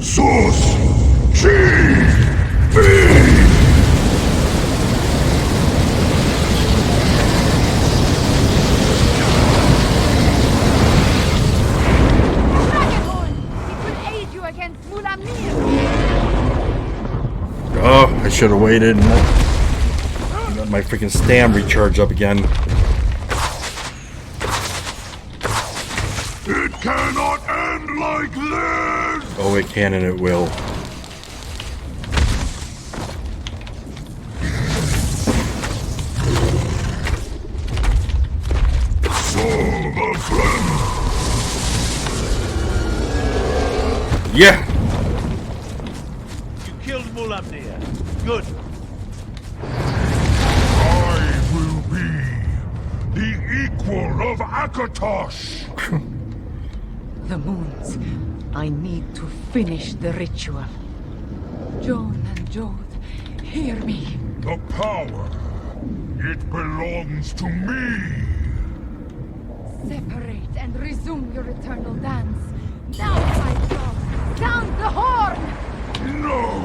Sus! Chi! Oh, I should have waited and let my freaking stam recharge up again. It cannot end like this! Oh, it can and it will. Yeah! You killed Mulamnir. Good. I will be the equal of Akatosh! The moons. I need to finish the ritual. Joan and Jode, hear me. The power, it belongs to me! Separate and resume your eternal dance. Now, my dog, sound the horn! No!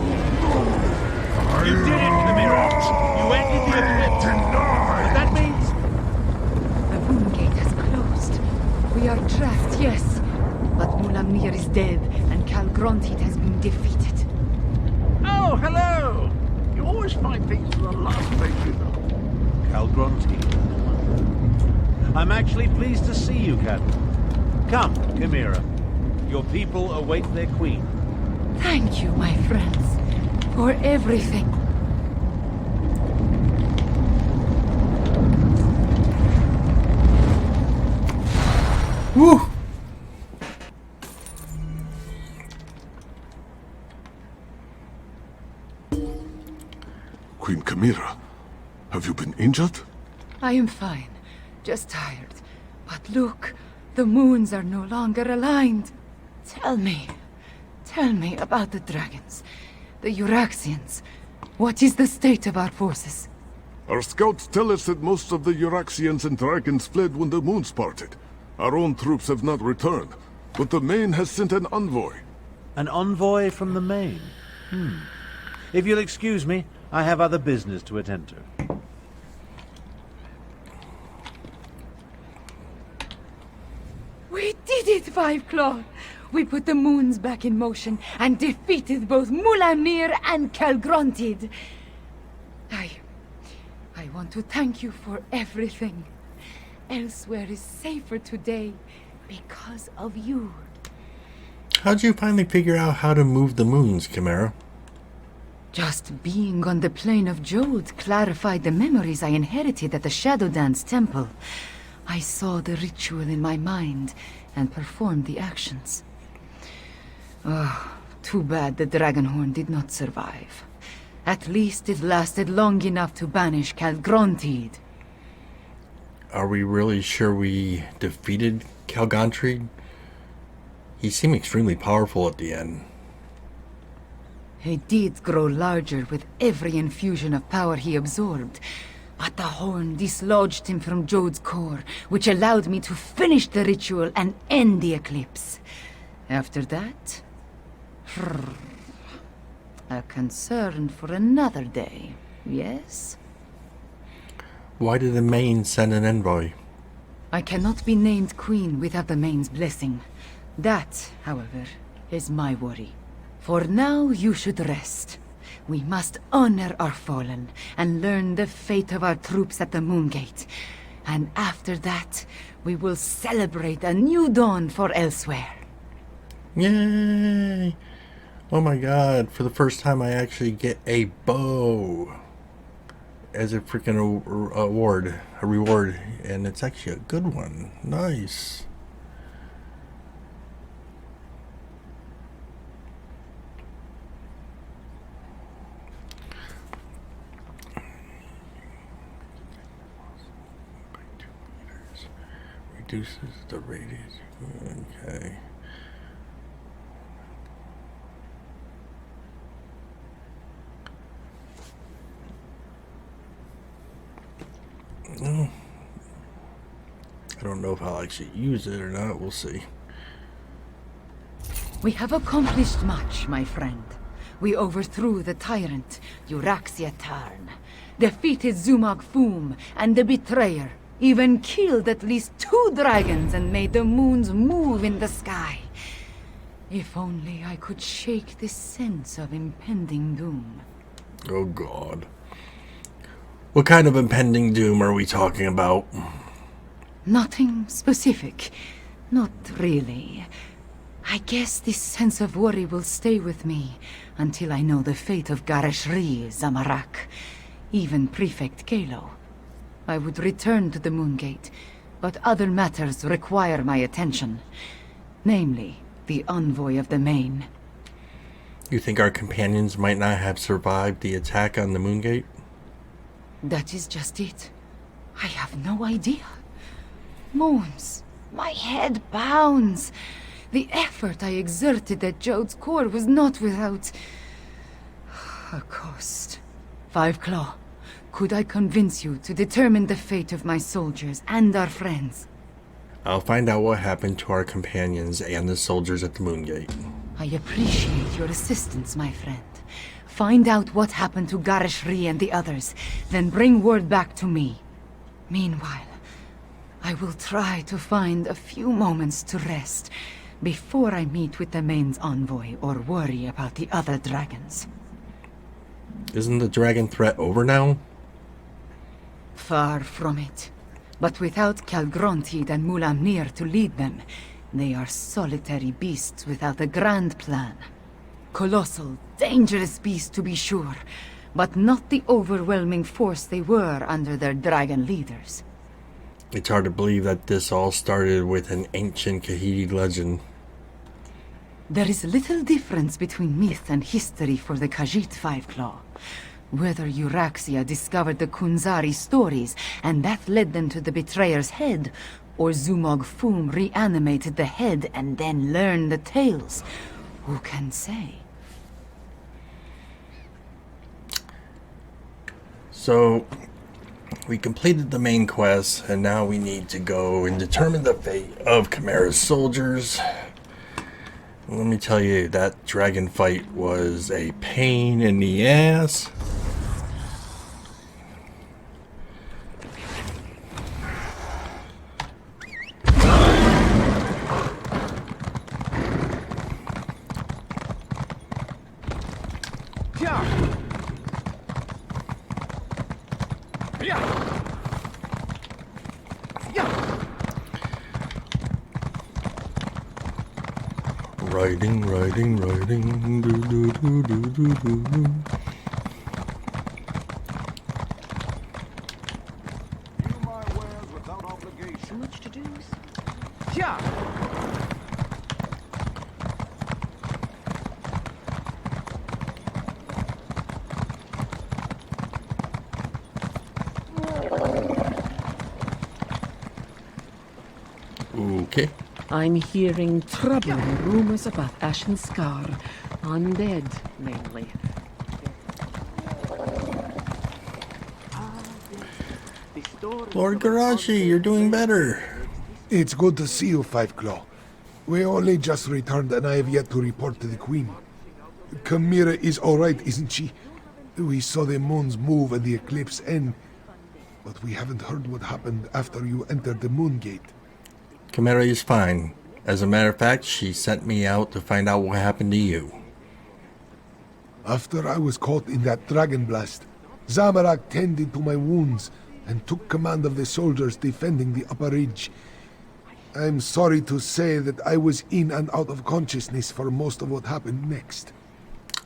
You did it, Khamira. You ended the eclipse. But that means... The moon gate has closed. We are trapped, yes. But Mulamnir is dead, and Calgrontit has been defeated. Oh, hello! You always find things in the last place you know. Calgrontit. I'm actually pleased to see you, Captain. Come, Khamira. Your people await their queen. Thank you, my friends, for everything. Woo! Queen Khamira, have you been injured? I am fine, just tired. But look, the moons are no longer aligned. Tell me about the dragons, the Euraxians. What is the state of our forces? Our scouts tell us that most of the Euraxians and dragons fled when the moons parted. Our own troops have not returned, but the Main has sent an envoy. An envoy from the Main? If you'll excuse me, I have other business to attend to. We did it, Five Claw! We put the moons back in motion and defeated both Mulamnir and Calgrontit. I want to thank you for everything. Elsweyr is safer today because of you. How'd you finally figure out how to move the moons, Khamira? Just being on the Plane of Jode clarified the memories I inherited at the Shadow Dance Temple. I saw the ritual in my mind and performed the actions. Oh, too bad the Dragonhorn did not survive. At least it lasted long enough to banish Calgrontit. Are we really sure we defeated Calgrontit? He seemed extremely powerful at the end. He did grow larger with every infusion of power he absorbed. But the horn dislodged him from Jode's core, which allowed me to finish the ritual and end the eclipse. After that... a concern for another day, yes? Why did the Main send an envoy? I cannot be named queen without the Main's blessing. That, however, is my worry. For now, you should rest. We must honor our fallen and learn the fate of our troops at the Moongate. And after that, we will celebrate a new dawn for Elsweyr. Yay! Oh my god, for the first time I actually get a bow as a freaking award, a reward, and it's actually a good one. Nice. Reduces the radius. Okay. No. I don't know if I'll actually use it or not. We'll see. We have accomplished much, my friend. We overthrew the tyrant, Euraxia, defeated Zumog Foom and the Betrayer, even killed at least 2 dragons and made the moons move in the sky. If only I could shake this sense of impending doom. Oh god. What kind of impending doom are we talking about? Nothing specific. Not really. I guess this sense of worry will stay with me until I know the fate of Gareshri, Zamorak, even Prefect Kalo. I would return to the Moongate, but other matters require my attention. Namely, the envoy of the Main. You think our companions might not have survived the attack on the Moongate? That is just it. I have no idea. Moons, my head pounds. The effort I exerted at Jode's core was not without a cost. Five Claw, could I convince you to determine the fate of my soldiers and our friends? I'll find out what happened to our companions and the soldiers at the Moongate. I appreciate your assistance, my friend. Find out what happened to Gareshri and the others, then bring word back to me. Meanwhile, I will try to find a few moments to rest before I meet with the Main's envoy or worry about the other dragons. Isn't the dragon threat over now? Far from it. But without Kalgrontid and Mulamnir to lead them, they are solitary beasts without a grand plan. Colossal, dangerous beasts to be sure, but not the overwhelming force they were under their dragon leaders. It's hard to believe that this all started with an ancient Kahidi legend. There is little difference between myth and history for the Khajiit Five-Claw. Whether Euraxia discovered the Kunzari stories and that led them to the Betrayer's head, or Zumog Foom reanimated the head and then learned the tales, who can say? So, we completed the main quest, and now we need to go and determine the fate of Chimera's soldiers. Let me tell you, that dragon fight was a pain in the ass. Riding, do do do do do do. Much to do. Okay. I'm hearing troubling rumors about Ashen Scar. Undead, mainly. Lord Garashi, you're doing better. It's good to see you, Five Claw. We only just returned and I have yet to report to the Queen. Khamira is alright, isn't she? We saw the moons move and the eclipse end, but we haven't heard what happened after you entered the Moongate. Chimera is fine. As a matter of fact, she sent me out to find out what happened to you. After I was caught in that dragon blast, Zamorak tended to my wounds and took command of the soldiers defending the upper ridge. I'm sorry to say that I was in and out of consciousness for most of what happened next.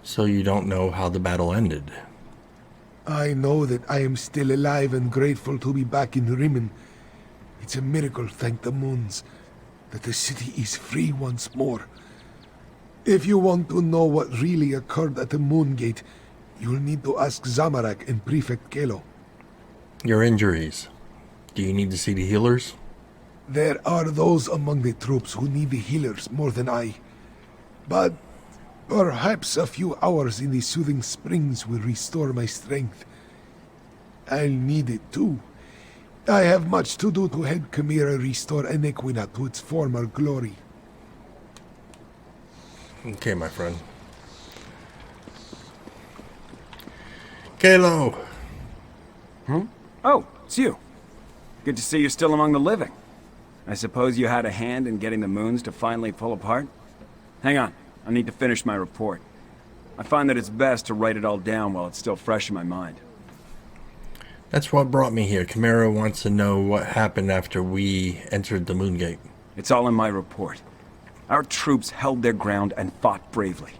So you don't know how the battle ended? I know that I am still alive and grateful to be back in Rimmon. It's a miracle, thank the moons, that the city is free once more. If you want to know what really occurred at the Moongate, you'll need to ask Zamorak and Prefect Kalo. Your injuries. Do you need to see the healers? There are those among the troops who need the healers more than I. But perhaps a few hours in the soothing springs will restore my strength. I'll need it too. I have much to do to help Chimera restore Anequina to its former glory. Okay, my friend. Kalo! Oh, it's you. Good to see you're still among the living. I suppose you had a hand in getting the moons to finally pull apart? Hang on, I need to finish my report. I find that it's best to write it all down while it's still fresh in my mind. That's what brought me here. Khamira wants to know what happened after we entered the Moon Gate. It's all in my report. Our troops held their ground and fought bravely.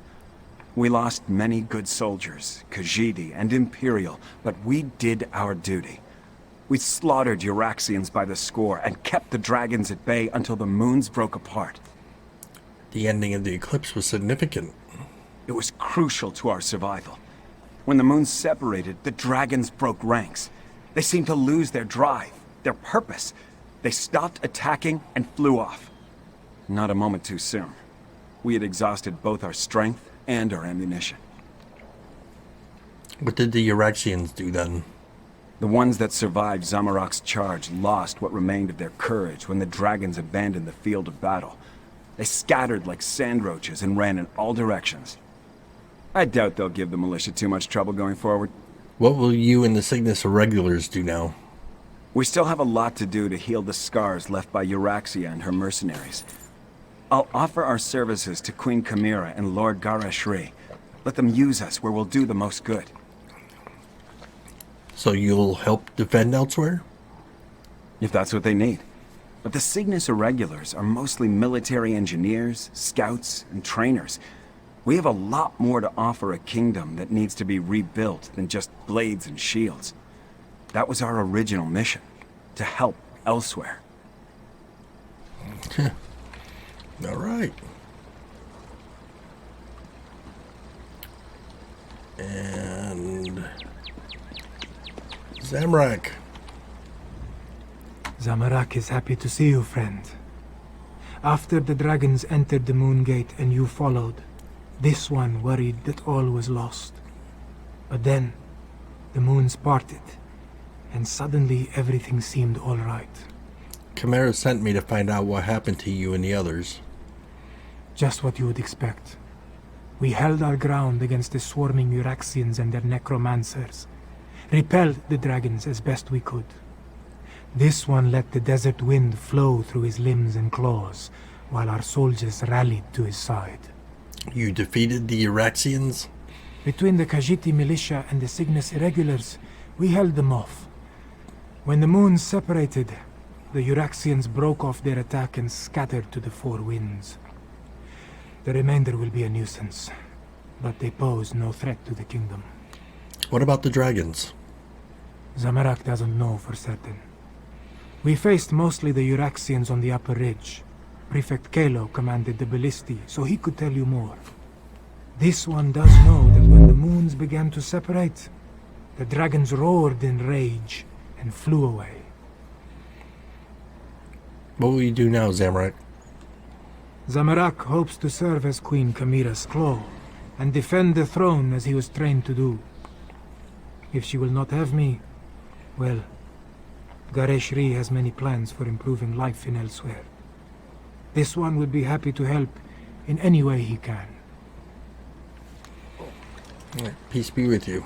We lost many good soldiers, Khajiit and Imperial, but we did our duty. We slaughtered Euraxians by the score and kept the dragons at bay until the moons broke apart. The ending of the eclipse was significant. It was crucial to our survival. When the moons separated, the dragons broke ranks. They seemed to lose their drive, their purpose. They stopped attacking and flew off. Not a moment too soon. We had exhausted both our strength and our ammunition. What did the Euraxians do then? The ones that survived Zamorak's charge lost what remained of their courage when the dragons abandoned the field of battle. They scattered like sand roaches and ran in all directions. I doubt they'll give the militia too much trouble going forward. What will you and the Cygnus Irregulars do now? We still have a lot to do to heal the scars left by Euraxia and her mercenaries. I'll offer our services to Queen Khamira and Lord Garashri. Let them use us where we'll do the most good. So you'll help defend Elsweyr? If that's what they need. But the Cygnus Irregulars are mostly military engineers, scouts, and trainers. We have a lot more to offer a kingdom that needs to be rebuilt than just blades and shields. That was our original mission, to help Elsweyr. All right. And Zamorak. Zamorak is happy to see you, friend. After the dragons entered the Moon Gate and you followed, this one worried that all was lost. But then, the moons parted, and suddenly everything seemed all right. Khamira sent me to find out what happened to you and the others. Just what you would expect. We held our ground against the swarming Euraxians and their Necromancers, repelled the dragons as best we could. This one let the desert wind flow through his limbs and claws, while our soldiers rallied to his side. You defeated the Euraxians? Between the Khajiit militia and the Cygnus Irregulars, we held them off. When the moons separated, the Euraxians broke off their attack and scattered to the four winds. The remainder will be a nuisance, but they pose no threat to the kingdom. What about the dragons? Zamorak doesn't know for certain. We faced mostly the Euraxians on the upper ridge. Prefect Kalo commanded the ballistae, so he could tell you more. This one does know that when the moons began to separate, the dragons roared in rage and flew away. What will you do now, Zamorak? Zamorak hopes to serve as Queen Khamira's claw and defend the throne as he was trained to do. If she will not have me, well, Gareshri has many plans for improving life in Elsweyr. This one would be happy to help in any way he can. All right, peace be with you.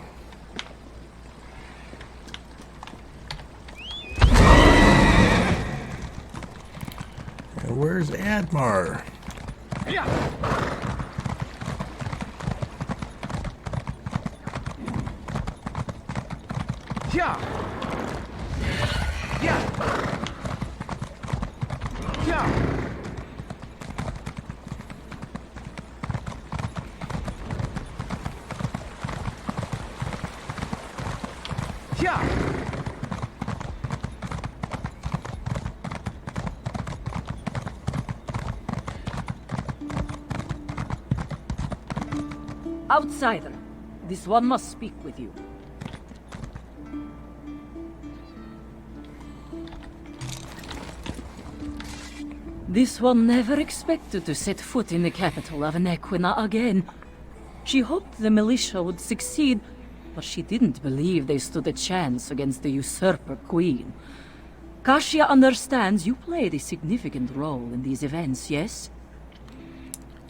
And where's Admar? Yeah. Yeah. Outsider, this one must speak with you. This one never expected to set foot in the capital of Anequina again. She hoped the militia would succeed, but she didn't believe they stood a chance against the usurper queen. Kashia understands you played a significant role in these events, yes?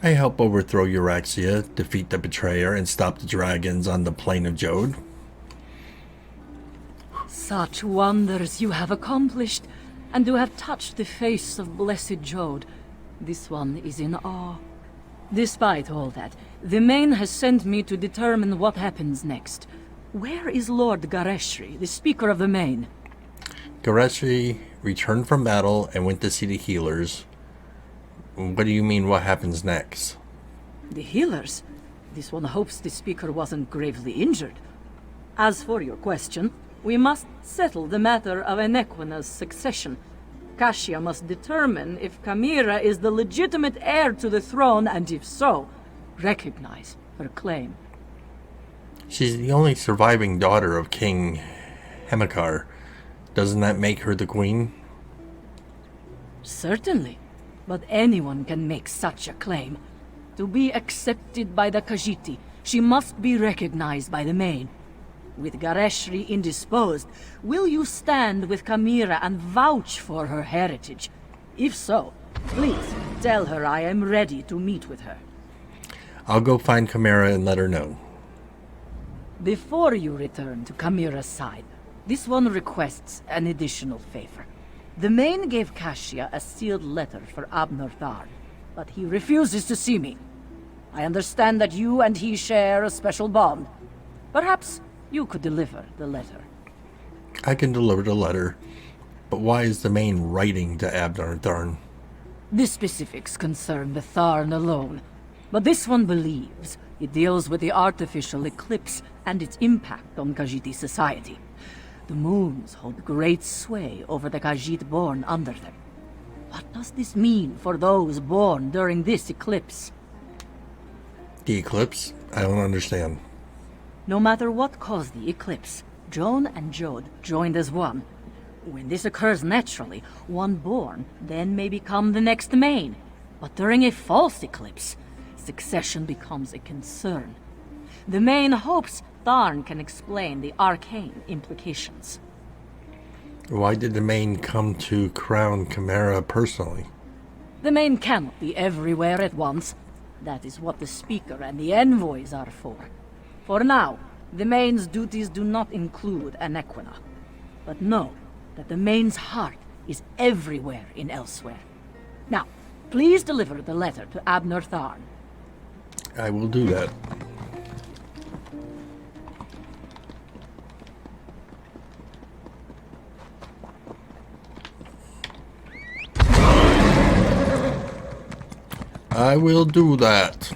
I help overthrow Euraxia, defeat the betrayer, and stop the dragons on the Plane of Jode. Such wonders you have accomplished, and to have touched the face of blessed Jode. This one is in awe. Despite all that, the Main has sent me to determine what happens next. Where is Lord Gareshri, the Speaker of the Main? Gareshri returned from battle and went to see the healers. What do you mean, what happens next? The healers? This one hopes the Speaker wasn't gravely injured. As for your question, we must settle the matter of Anequina's succession. Khashia must determine if Khamira is the legitimate heir to the throne, and if so, recognize her claim. She's the only surviving daughter of King Hamikar. Doesn't that make her the queen? Certainly, but anyone can make such a claim. To be accepted by the Khajiit, she must be recognized by the Main. With Gareshri indisposed, will you stand with Khamira and vouch for her heritage? If so, please tell her I am ready to meet with her. I'll go find Khamira and let her know. Before you return to Khamira's side, this one requests an additional favor. The Main gave Khashia a sealed letter for Abner Tharn, but he refuses to see me. I understand that you and he share a special bond. Perhaps you could deliver the letter. I can deliver the letter, but why is the Main writing to Abner Tharn? The specifics concern the Tharn alone, but this one believes it deals with the artificial eclipse and its impact on Khajiit society. The moons hold great sway over the Khajiit born under them. What does this mean for those born during this eclipse? The eclipse? I don't understand. No matter what caused the eclipse, Joan and Jode joined as one. When this occurs naturally, one born then may become the next Main. But during a false eclipse, succession becomes a concern. The Main hopes Tharn can explain the arcane implications. Why did the Main come to crown Khamira personally? The Main cannot be everywhere at once. That is what the Speaker and the envoys are for. For now, the Main's duties do not include Anequina. But know that the Main's heart is everywhere in Elsweyr. Now, please deliver the letter to Abner Tharn. I will do that. I will do that.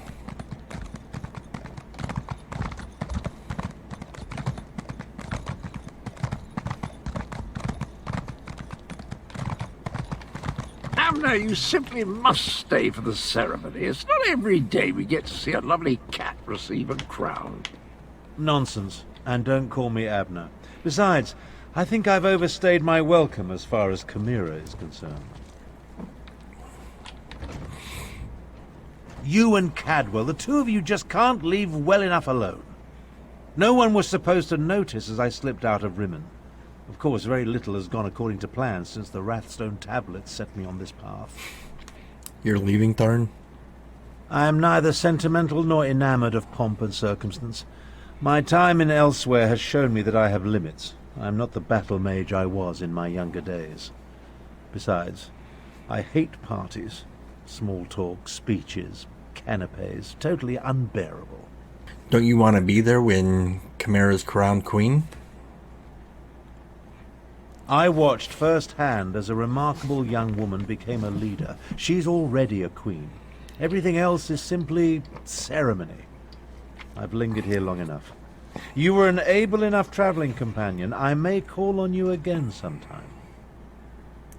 Abner, you simply must stay for the ceremony. It's not every day we get to see a lovely cat receive a crown. Nonsense. And don't call me Abner. Besides, I think I've overstayed my welcome as far as Khamira is concerned. You and Cadwell, the two of you just can't leave well enough alone. No one was supposed to notice as I slipped out of Rimmen. Of course, very little has gone according to plan since the Wrathstone tablets set me on this path. You're leaving, Tharn? I am neither sentimental nor enamored of pomp and circumstance. My time in Elsweyr has shown me that I have limits. I am not the battle mage I was in my younger days. Besides, I hate parties. Small talk, speeches, canapes, totally unbearable. Don't you want to be there when Khamira's crowned queen? I watched firsthand as a remarkable young woman became a leader. She's already a queen. Everything else is simply ceremony. I've lingered here long enough. You were an able enough traveling companion. I may call on you again sometime.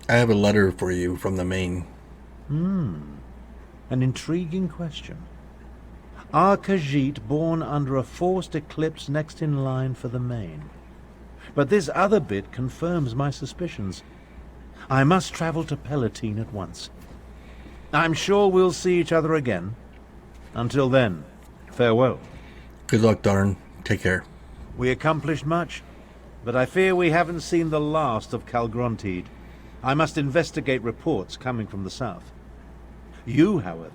I have a letter for you from the Main. An intriguing question. Are Khajiit born under a forced eclipse next in line for the Main? But this other bit confirms my suspicions. I must travel to Palatine at once. I'm sure we'll see each other again. Until then, farewell. Good luck, Tharn. Take care. We accomplished much, but I fear we haven't seen the last of Calgrontide. I must investigate reports coming from the south. You, however,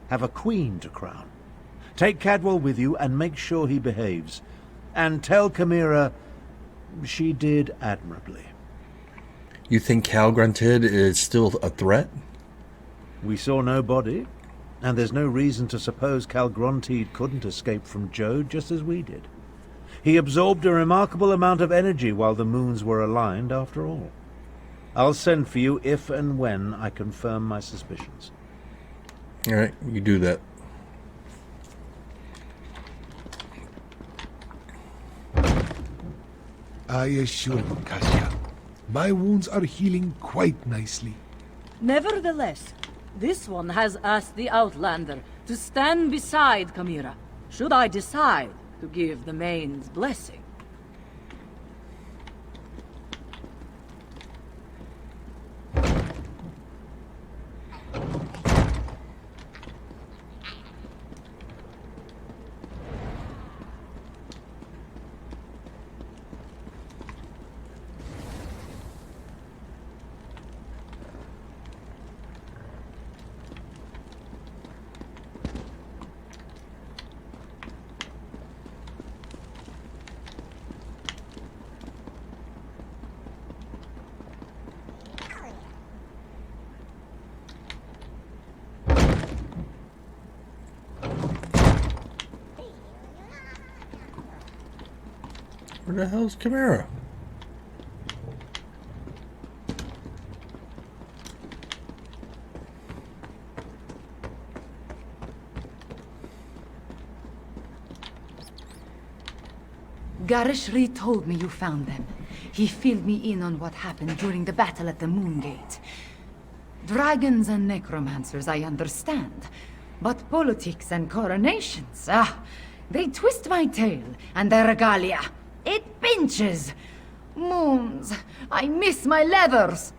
have a queen to crown. Take Cadwell with you and make sure he behaves. And tell Khamira she did admirably. You think Cal Grunted is still a threat? We saw no body, and there's no reason to suppose Cal Grunted couldn't escape from Jode just as we did. He absorbed a remarkable amount of energy while the moons were aligned, after all. I'll send for you if and when I confirm my suspicions. Alright, you do that. I assure you, Cassia, my wounds are healing quite nicely. Nevertheless, this one has asked the Outlander to stand beside Khamira, should I decide to give the Main's blessing. Where the hell's Khamira? Garishri told me you found them. He filled me in on what happened during the battle at the Moon Gate. Dragons and necromancers, I understand. But politics and coronations, they twist my tail, and their regalia. It pinches. Moons, I miss my leathers.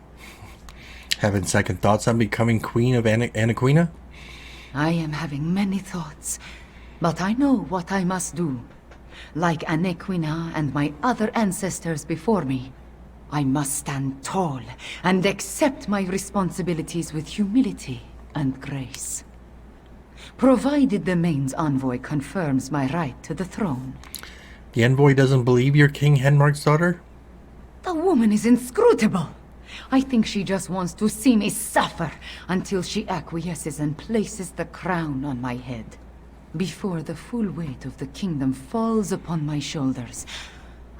Having second thoughts on becoming Queen of Anequina? I am having many thoughts, but I know what I must do. Like Anequina and my other ancestors before me, I must stand tall and accept my responsibilities with humility and grace. Provided the Main's envoy confirms my right to the throne. The envoy doesn't believe you're King Henmark's daughter? The woman is inscrutable. I think she just wants to see me suffer until she acquiesces and places the crown on my head. Before the full weight of the kingdom falls upon my shoulders,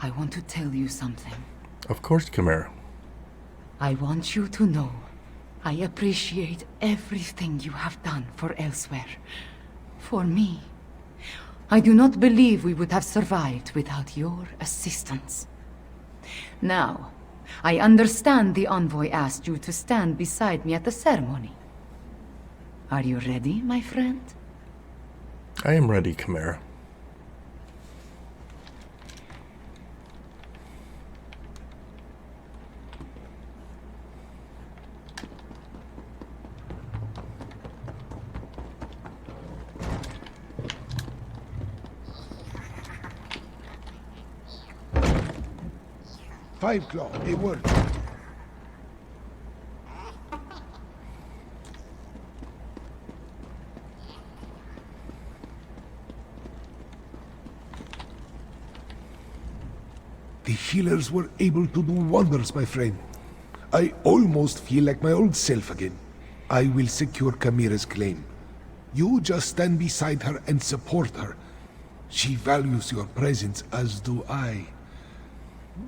I want to tell you something. Of course, Khamira. I want you to know I appreciate everything you have done for Elsweyr. For me. I do not believe we would have survived without your assistance. Now, I understand the envoy asked you to stand beside me at the ceremony. Are you ready, my friend? I am ready, Khamira. Five Claw, a word. The healers were able to do wonders, my friend. I almost feel like my old self again. I will secure Khamira's claim. You just stand beside her and support her. She values your presence, as do I.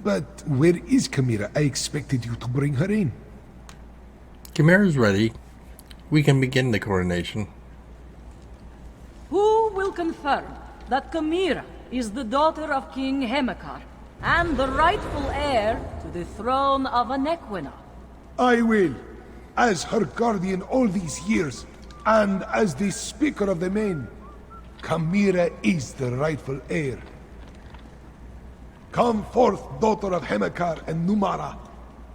But where is Khamira? I expected you to bring her in. Khamira's ready. We can begin the coronation. Who will confirm that Khamira is the daughter of King Hamikar and the rightful heir to the throne of Anequina? I will. As her guardian all these years, and as the Speaker of the Main, Khamira is the rightful heir. Come forth, daughter of Hamikar and Numara.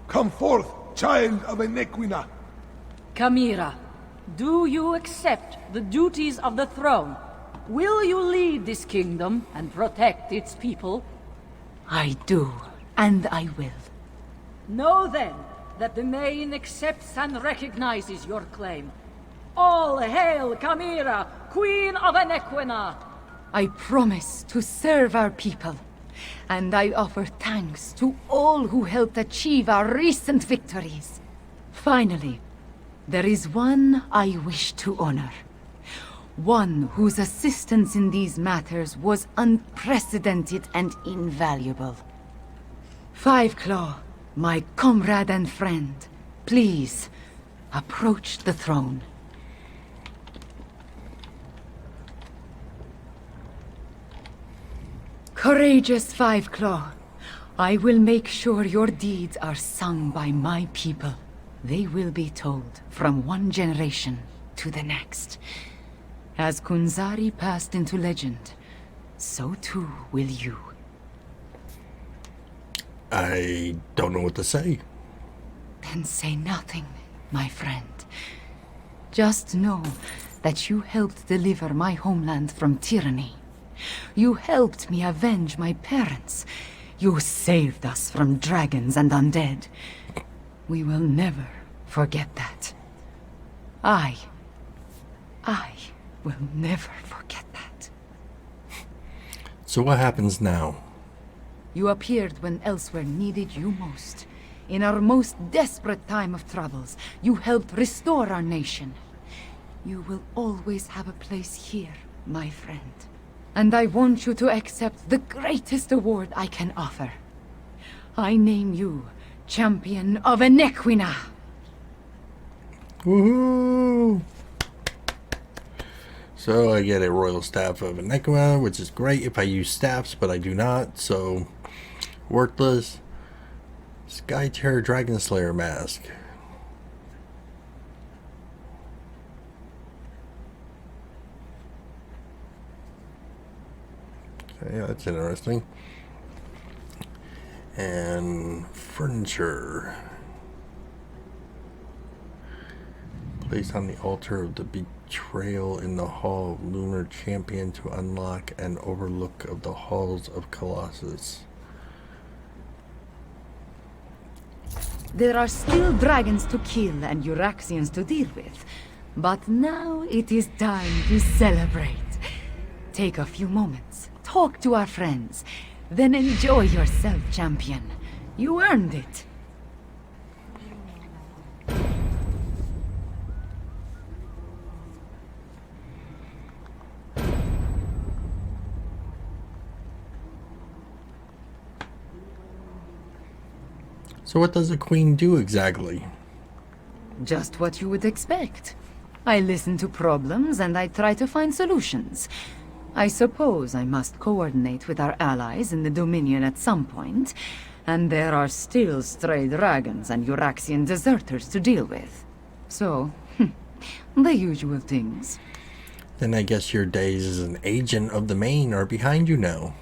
Come forth, child of Anequina. Khamira, do you accept the duties of the throne? Will you lead this kingdom and protect its people? I do, and I will. Know then that the Main accepts and recognizes your claim. All hail Khamira, Queen of Anequina! I promise to serve our people, and I offer thanks to all who helped achieve our recent victories. Finally, there is one I wish to honor. One whose assistance in these matters was unprecedented and invaluable. Five Claw, my comrade and friend, please, approach the throne. Courageous Five Claw, I will make sure your deeds are sung by my people. They will be told from one generation to the next. As Kunzari passed into legend, so too will you. I don't know what to say. Then say nothing, my friend. Just know that you helped deliver my homeland from tyranny. You helped me avenge my parents. You saved us from dragons and undead. We will never forget that. I will never forget that. So what happens now? You appeared when Elsweyr needed you most. In our most desperate time of troubles, you helped restore our nation. You will always have a place here, my friend. And I want you to accept the greatest award I can offer. I name you Champion of Anequina. Woohoo! So I get a Royal Staff of Anequina, which is great if I use staffs, but I do not, so worthless. Sky Terror Dragon Slayer mask. Okay, that's interesting. And furniture. Placed on the altar of the betrayal in the Hall of Lunar Champion to unlock an overlook of the Halls of Colossus. There are still dragons to kill and Euraxians to deal with, but now it is time to celebrate. Take a few moments, talk to our friends, then enjoy yourself, champion. You earned it. So what does a queen do exactly? Just what you would expect. I listen to problems and I try to find solutions. I suppose I must coordinate with our allies in the Dominion at some point, and there are still stray dragons and Euraxian deserters to deal with. So, the usual things. Then I guess your days as an agent of the Main are behind you now.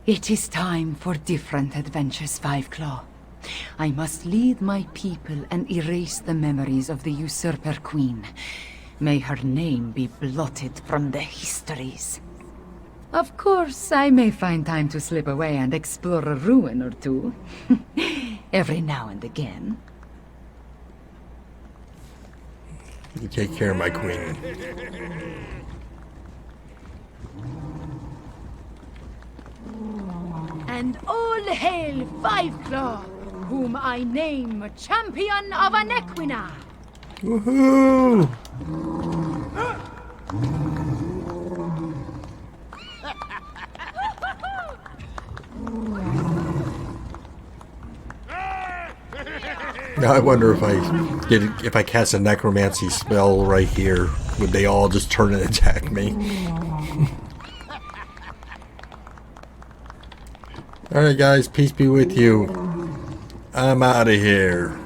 It is time for different adventures, Five Claw. I must lead my people and erase the memories of the usurper queen. May her name be blotted from the histories. Of course, I may find time to slip away and explore a ruin or two. Every now and again. You take care of my queen. And all hail Five Claw, whom I name Champion of Anequina. Woohoo! Now I wonder if I cast a necromancy spell right here, would they all just turn and attack me? Alright guys, peace be with you. I'm out of here.